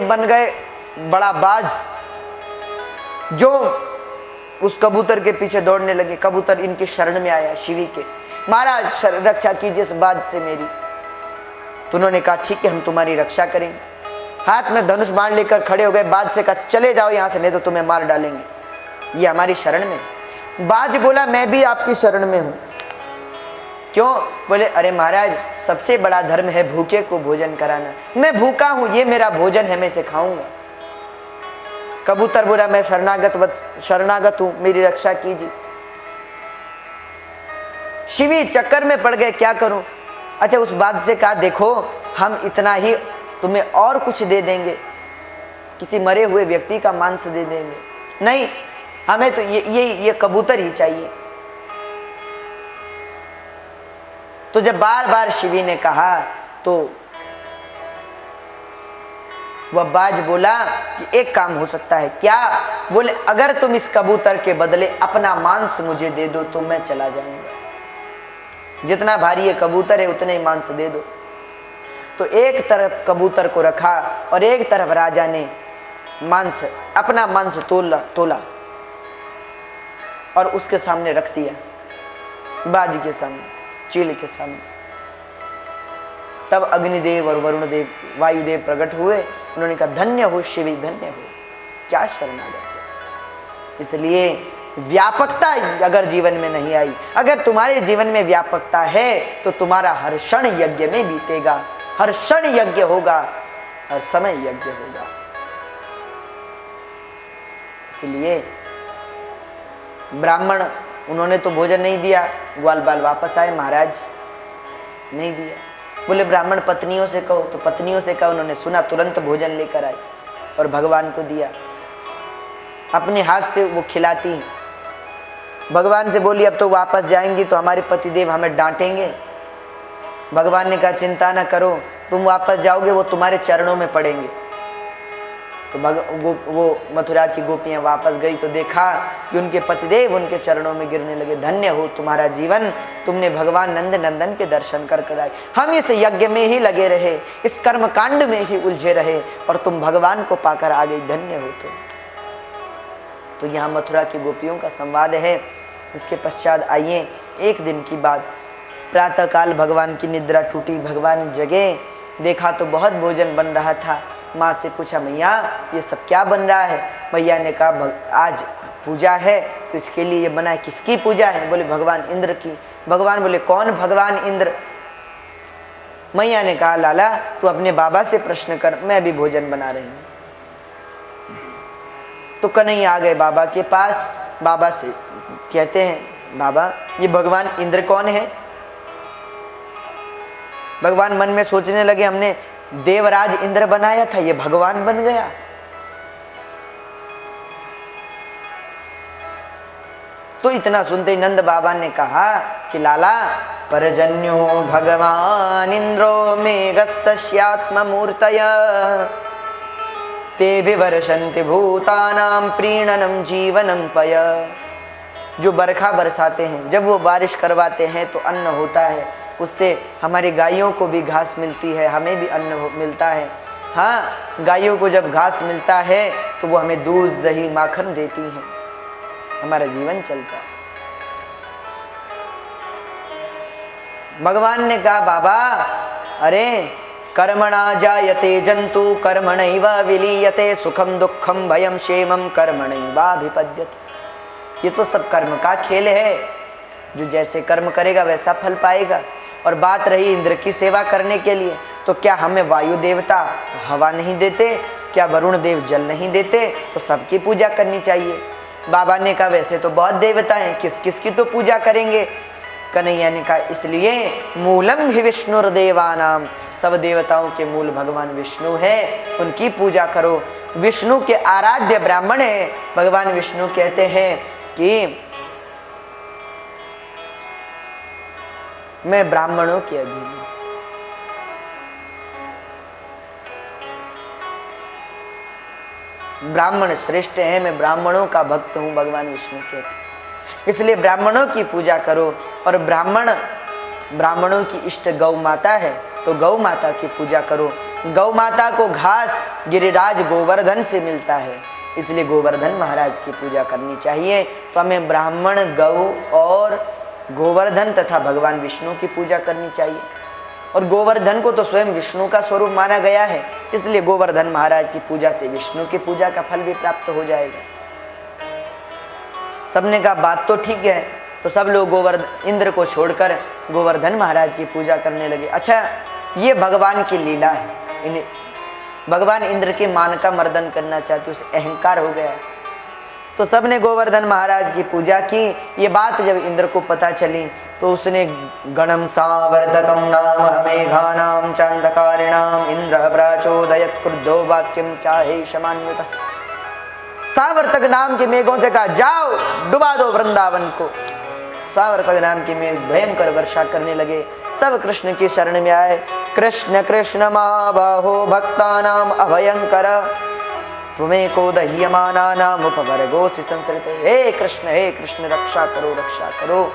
बन गए बड़ा बाज, जो उस कबूतर के पीछे दौड़ने लगे। कबूतर इनके शरण में आया शिवी के, महाराज रक्षा कीजिए इस बाज से मेरी। तो उन्होंने कहा ठीक है हम तुम्हारी रक्षा करेंगे। हाथ में धनुष बाण लेकर खड़े हो गए। बाज से कहा चले जाओ यहाँ से, नहीं तो तुम्हें मार डालेंगे, ये हमारी शरण में। बाज बोला मैं भी आपकी शरण में हूँ। क्यों? बोले अरे महाराज सबसे बड़ा धर्म है भूखे को भोजन कराना, मैं भूखा हूँ, ये मेरा भोजन है, मैं इसे खाऊंगा। कबूतर बोला मैं शरणागत हूँ, मेरी रक्षा कीजिए। शिवी चक्कर में पड़ गए, क्या करूं? अच्छा उस बात से कहा देखो हम इतना ही तुम्हें और कुछ दे देंगे, किसी मरे हुए व्यक्ति का मांस दे देंगे। नहीं, हमें तो ये कबूतर ही चाहिए। तो जब बार बार शिवी ने कहा तो वह बाज बोला कि एक काम हो सकता है। क्या? बोले अगर तुम इस कबूतर के बदले अपना मांस मुझे दे दो तो मैं चला जाऊंगा। जितना भारी ये कबूतर है उतने ही मांस दे दो। तो एक तरफ कबूतर को रखा और एक तरफ राजा ने अपना मांस तोला और उसके सामने रख दिया, बाज के सामने, चील के सामने। तब अग्निदेव और वरुण देव, वायुदेव प्रकट हुए। उन्होंने कहा धन्य हो शिवी, धन्य हो, क्या शरणागत। इसलिए व्यापकता अगर जीवन में नहीं आई, अगर तुम्हारे जीवन में व्यापकता है तो तुम्हारा हर क्षण यज्ञ में बीतेगा, हर क्षण यज्ञ होगा, हर समय यज्ञ होगा। इसलिए ब्राह्मण उन्होंने तो भोजन नहीं दिया, ग्वाल बाल वापस आए, महाराज नहीं दिया। बोले ब्राह्मण पत्नियों से कहो, तो पत्नियों से कहा। उन्होंने सुना, तुरंत भोजन लेकर आई और भगवान को दिया। अपने हाथ से वो खिलाती हैं। भगवान से बोली अब तो वापस जाएंगी तो हमारे पतिदेव हमें डांटेंगे। भगवान ने कहा चिंता ना करो, तुम वापस जाओगे वो तुम्हारे चरणों में पड़ेंगे। तो वो मथुरा की गोपियां वापस गई तो देखा कि उनके पतिदेव उनके चरणों में गिरने लगे। धन्य हो तुम्हारा जीवन, तुमने भगवान नंद नंदन के दर्शन कर आए। हम इस यज्ञ में ही लगे रहे, इस कर्म कांड में ही उलझे रहे और तुम भगवान को पाकर आ गई, धन्य हो तुम। तो यहाँ मथुरा की गोपियों का संवाद है। इसके पश्चात आइए एक दिन की बात। प्रातःकाल भगवान की निद्रा टूटी, भगवान जगे, देखा तो बहुत भोजन बन रहा था। माँ से पूछा मैया ये सब क्या बन रहा है? मैया ने कहा आज पूजा है तो इसके लिए ये बना है। किसकी पूजा है? बोले भगवान इंद्र की। भगवान बोले कौन भगवान इंद्र? मैया ने कहा लाला तू अपने बाबा से प्रश्न कर, मैं भी भोजन बना रही हूँ। तो कन्हैया आ गए बाबा के पास। बाबा से कहते हैं बाबा ये भगवान इंद्र कौन है? भगवान मन में सोचने लगे हमने देवराज इंद्र बनाया था, ये भगवान बन गया। तो इतना सुनते ही नंद बाबा ने कहा कि लाला परजन्यो भगवान इंद्रो मेघस्तस्यात्म मूर्तय ते विवर्षन्ति भूतानां प्रीणनम जीवनम पय। जो बरखा बरसाते हैं, जब वो बारिश करवाते हैं तो अन्न होता है, उससे हमारी गायों को भी घास मिलती है, हमें भी अन्न मिलता है। हाँ, गायों को जब घास मिलता है तो वो हमें दूध दही माखन देती हैं, हमारा जीवन चलता है। भगवान ने कहा बाबा अरे कर्मणा जायते जंतु कर्मणैव विलीयते सुखम दुखम भयम क्षेमम कर्मणैवाभिपद्यते। ये तो सब कर्म का खेल है, जो जैसे कर्म करेगा वैसा फल पाएगा। और बात रही इंद्र की सेवा करने के लिए, तो क्या हमें वायु देवता हवा नहीं देते? क्या वरुण देव जल नहीं देते? तो सबकी पूजा करनी चाहिए। बाबा ने कहा वैसे तो बहुत देवता हैं, किस किस की तो पूजा करेंगे? कन्हैया ने कहा इसलिए मूलम ही विष्णुर्देवानाम, सब देवताओं के मूल भगवान विष्णु है, उनकी पूजा करो। विष्णु के आराध्य ब्राह्मण है। भगवान विष्णु कहते हैं कि मैं ब्राह्मणों के अधीन हूं। ब्राह्मण श्रेष्ठ है, मैं ब्राह्मणों का भक्त हूं, भगवान विष्णु कहते हैं। इसलिए ब्राह्मणों की पूजा करो। और ब्राह्मणों की इष्ट गौ माता है तो गौ माता की पूजा करो। गौ माता को घास गिरिराज गोवर्धन से मिलता है, इसलिए गोवर्धन महाराज की पूजा करनी चाहिए। तो हमें ब्राह्मण, गौ और गोवर्धन तथा भगवान विष्णु की पूजा करनी चाहिए। और गोवर्धन को तो स्वयं विष्णु का स्वरूप माना गया है, इसलिए गोवर्धन महाराज की पूजा से विष्णु की पूजा का फल भी प्राप्त हो जाएगा। सबने कहा बात तो ठीक है, तो सब लोग इंद्र को छोड़कर गोवर्धन महाराज की पूजा करने लगे। अच्छा, ये भगवान की लीला है। भगवान इंद्र के मान का मर्दन करना चाहते, उसे अहंकार हो गया। तो सबने गोवर्धन महाराज की पूजा की। ये बात जब इंद्र को पता चली तो उसने गणम सावर्धकम नाम मेघानाम चांदकारिणाम इंद्र प्राचोदयत क्रुद्धो वाक्यम चाहे शमान्वित। सावर्तक नाम के मेघों से कहा जाओ डुबा दो वृंदावन को। सावर्तक नाम के मेघ भयंकर वर्षा करने लगे। सब कृष्ण की शरण में आए। कृष्ण कृष्ण महाबाहो भक्तानाम अभयंकर त्वमेको दह्यमानानाम उपवर्गोऽसि संसृते। हे कृष्ण रक्षा करो।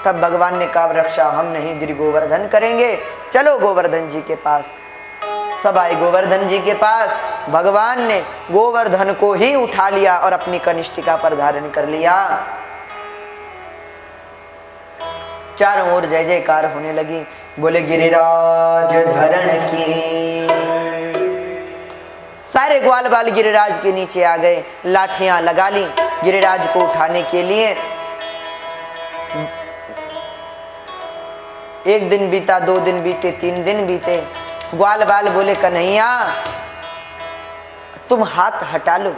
तब भगवान ने कहा रक्षा हम नहीं, गिरि गोवर्धन करेंगे, चलो गोवर्धन जी के पास। सब आए गोवर्धन जी के पास। भगवान ने गोवर्धन को ही उठा लिया और अपनी कनिष्ठिका पर धारण कर लिया। चारों ओर जय जयकार होने लगी। बोले गिरिराज धरण की। सारे ग्वाल बाल गिरिराज के नीचे आ गए, लाठियां लगा ली गिरिराज को उठाने के लिए। एक दिन बीता, 2 दिन बीते, 3 दिन बीते। ग्वाल बाल बोले कन्हैया तुम हाथ हटा लो।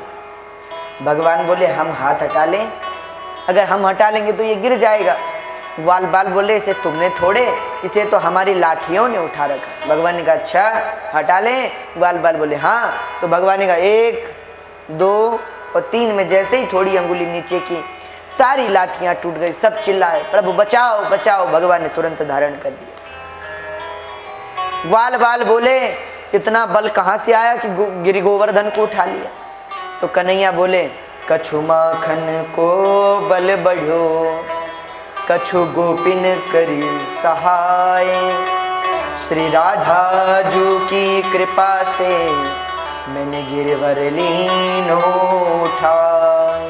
भगवान बोले हम हाथ हटा लें? अगर हम हटा लेंगे तो ये गिर जाएगा। ग्वाल बाल बोले इसे तुमने थोड़े, इसे तो हमारी लाठियों ने उठा रखा। भगवान ने कहा अच्छा हटा लें? ग्वाल बाल बोले हाँ। तो भगवान ने कहा 1, 2 और 3 में जैसे ही थोड़ी अंगुली नीचे की, सारी लाठियां टूट गई। सब चिल्लाए प्रभु बचाओ बचाओ। भगवान ने तुरंत धारण कर दिया। ग्वाल बाल बोले इतना बल कहाँ से आया कि गिरि गोवर्धन को उठा लिया? तो कन्हैया बोले कछु माखन को बल बढ़्यो, कछु गोपिन करी सहाय, श्री राधा जू की कृपा से मैंने गिरवर लीनो उठाए।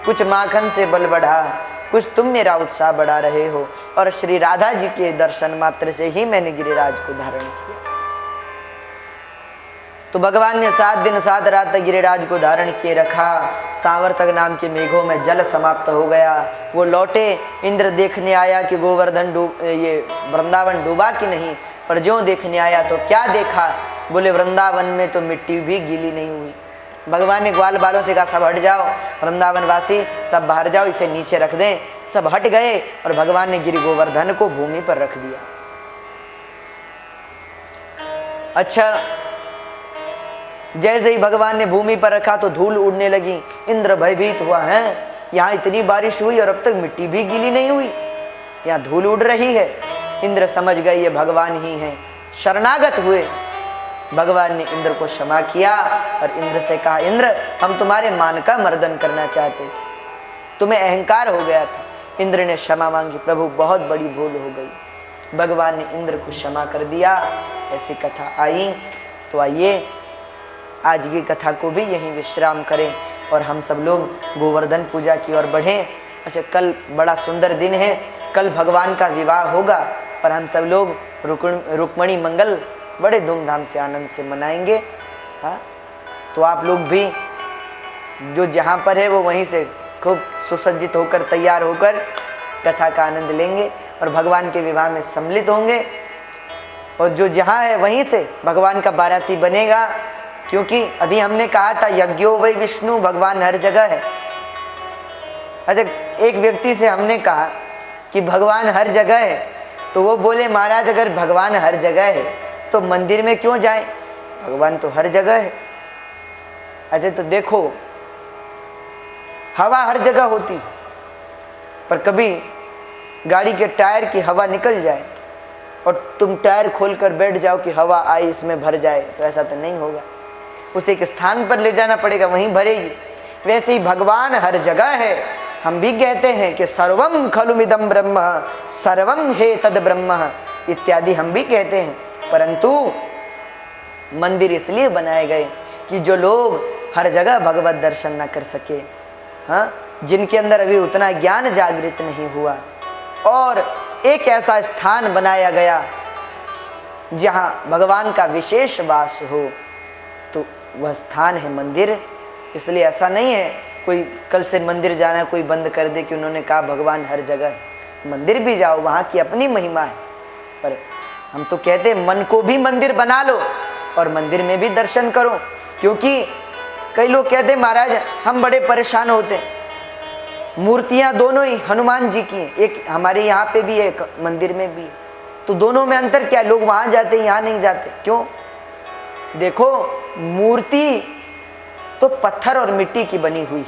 कुछ माखन से बल बढ़ा, कुछ तुम मेरा उत्साह बढ़ा रहे हो, और श्री राधा जी के दर्शन मात्र से ही मैंने गिरिराज को धारण किया। तो भगवान ने 7 दिन 7 रात तक गिरिराज को धारण किए रखा। सावर्तक नाम के मेघों में जल समाप्त हो गया। वो लौटे। इंद्र देखने आया कि गोवर्धन ये वृंदावन डूबा कि नहीं, पर ज्यों देखने आया तो क्या देखा? बोले वृंदावन में तो मिट्टी भी गीली नहीं हुई। भगवान ने ग्वाल बालों से कहा सब हट जाओ, वृंदावन वासी सब बाहर जाओ, इसे नीचे रख दें। सब हट गए और भगवान ने गिरि गोवर्धन को भूमि पर रख दिया। अच्छा, जैसे ही भगवान ने भूमि पर रखा तो धूल उड़ने लगी। इंद्र भयभीत हुआ, है यहाँ इतनी बारिश हुई और अब तक मिट्टी भी गीली नहीं हुई, यहाँ धूल उड़ रही है। इंद्र समझ गए ये भगवान ही हैं, शरणागत हुए। भगवान ने इंद्र को क्षमा किया और इंद्र से कहा इंद्र हम तुम्हारे मान का मर्दन करना चाहते थे, तुम्हें अहंकार हो गया था। इंद्र ने क्षमा मांगी, प्रभु बहुत बड़ी भूल हो गई। भगवान ने इंद्र को क्षमा कर दिया। ऐसी कथा आई। तो आइए आज की कथा को भी यहीं विश्राम करें और हम सब लोग गोवर्धन पूजा की ओर बढ़ें। अच्छा, कल बड़ा सुंदर दिन है, कल भगवान का विवाह होगा और हम सब लोग रुक्मणी मंगल बड़े धूमधाम से आनंद से मनाएंगे। हाँ, तो आप लोग भी जो जहाँ पर है वो वहीं से खूब सुसज्जित होकर तैयार होकर कथा का आनंद लेंगे और भगवान के विवाह में सम्मिलित होंगे। और जो जहाँ है वहीं से भगवान का बाराती बनेगा, क्योंकि अभी हमने कहा था यज्ञो वै विष्णु, भगवान हर जगह है। अच्छा, एक व्यक्ति से हमने कहा कि भगवान हर जगह है, तो वो बोले महाराज अगर भगवान हर जगह है तो मंदिर में क्यों जाएं? भगवान तो हर जगह है। अच्छा, तो देखो हवा हर जगह होती, पर कभी गाड़ी के टायर की हवा निकल जाए और तुम टायर खोलकर बैठ जाओ कि हवा आई इसमें भर जाए, तो ऐसा तो नहीं होगा। उसे एक स्थान पर ले जाना पड़ेगा, वहीं भरेगी। वैसे ही भगवान हर जगह है। हम भी कहते हैं कि सर्वम खलुमिदं ब्रह्म, सर्वम हे तद ब्रह्म इत्यादि हम भी कहते हैं, परंतु मंदिर इसलिए बनाए गए कि जो लोग हर जगह भगवत दर्शन न कर सके, हाँ, जिनके अंदर अभी उतना ज्ञान जागृत नहीं हुआ, और एक ऐसा स्थान बनाया गया जहाँ भगवान का विशेष वास हो, तो वह स्थान है मंदिर। इसलिए ऐसा नहीं है कोई कल से मंदिर जाना कोई बंद कर दे कि उन्होंने कहा भगवान हर जगह है। मंदिर भी जाओ, वहाँ की अपनी महिमा है, पर हम तो कहते हैं मन को भी मंदिर बना लो और मंदिर में भी दर्शन करो। क्योंकि कई लोग कहते हैं महाराज हम बड़े परेशान होते हैं, मूर्तियाँ दोनों ही हनुमान जी की हैं, एक हमारे यहाँ पे भी है, एक मंदिर में भी है, तो दोनों में अंतर क्या है? लोग वहाँ जाते हैं, यहाँ नहीं जाते, क्यों? देखो, मूर्ति तो पत्थर और मिट्टी की बनी हुई,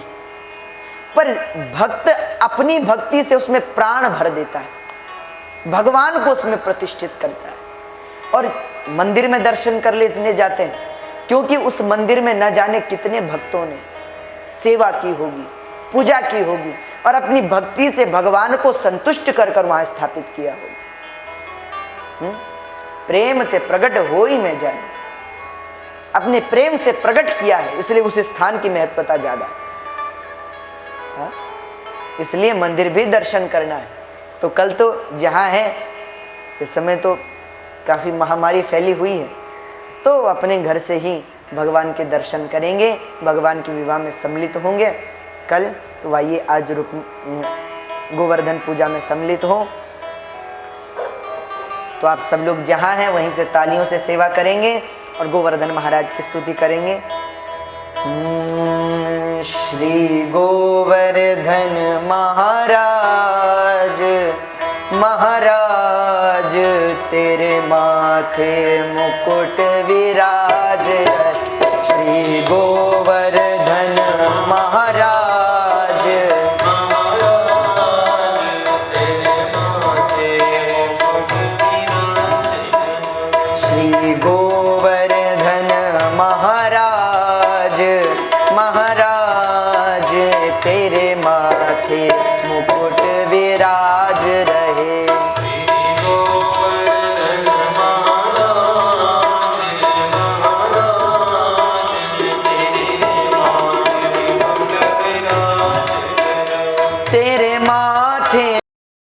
पर भक्त अपनी भक्ति से उसमें प्राण भर देता है, भगवान को उसमें प्रतिष्ठित करता है। और मंदिर में दर्शन कर ले इसलिए जाते हैं क्योंकि उस मंदिर में न जाने कितने भक्तों ने सेवा की होगी, पूजा की होगी, और अपनी भक्ति से भगवान को संतुष्ट कर कर वहां स्थापित किया होगा। प्रेम ते प्रकट हो ही में जाने, अपने प्रेम से प्रकट किया है, इसलिए उस स्थान की महत्वता ज्यादा है। इसलिए मंदिर भी दर्शन करना है। तो कल तो जहाँ है, इस समय तो काफ़ी महामारी फैली हुई है, तो अपने घर से ही भगवान के दर्शन करेंगे, भगवान के विवाह में सम्मिलित होंगे कल। तो आइए आज गोवर्धन पूजा में सम्मिलित हो। तो आप सब लोग जहाँ हैं वहीं से तालियों से सेवा करेंगे और गोवर्धन महाराज की स्तुति करेंगे। श्री गोवर्धन महाराज, महाराज तेरे माथे मुकुट विराज। श्री गोवर्धन महाराज, श्री गोवर्धन महाराज, महाराज तेरे